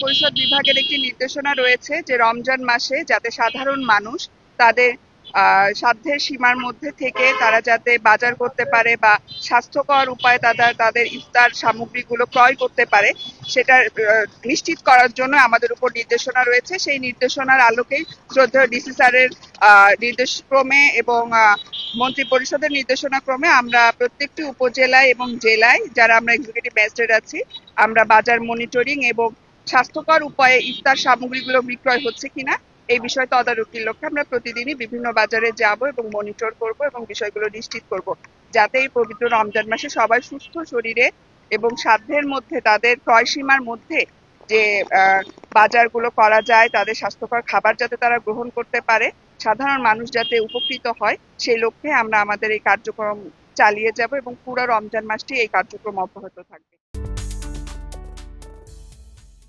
পরিষদ বিভাগের একটি নির্দেশনা রয়েছে যে রমজান মাসে যাতে সাধারণ মানুষ তাদের সাধ্যের সীমার মধ্যে থেকে তারা যাতে বাজার করতে পারে বা স্বাস্থ্যকর উপায়ে তাদের ইফতার সামগ্রীগুলো ক্রয় করতে পারে সেটা নিশ্চিত করার জন্য আমাদের উপর নির্দেশনা রয়েছে। সেই নির্দেশনার আলোকেই শ্রদ্ধেয় ডিসি স্যারের নির্দেশক্রমে এবং মন্ত্রী পরিষদের নির্দেশনা ক্রমে আমরা প্রত্যেকটি উপজেলায় এবং জেলায় যারা আমরা এক্সিকিউটিভ ম্যাজিস্ট্রেট আছি আমরা বাজার মনিটরিং এবং স্বাস্থ্যকর উপায়ে ইফতার সামগ্রীগুলো বিক্রয় হচ্ছে কিনা এই বিষয় তদারকির লক্ষ্যে আমরা প্রতিদিনই বিভিন্ন বাজারে যাব এবং মনিটর করব এবং বিষয়গুলো নিশ্চিত করব যাতে এই পবিত্র রমজান মাসে সবাই সুস্থ শরীরে এবং সাধ্যের মধ্যে তাদের ক্রয় সীমার মধ্যে যে বাজারগুলো করা যায়, তাদের স্বাস্থ্যকর খাবার যাতে তারা গ্রহণ করতে পারে, সাধারণ মানুষ যাতে উপকৃত হয় সেই লক্ষ্যে আমরা আমাদের এই কার্যক্রম চালিয়ে যাব এবং পুরো রমজান মাসটি এই কার্যক্রম অব্যাহত থাকবে।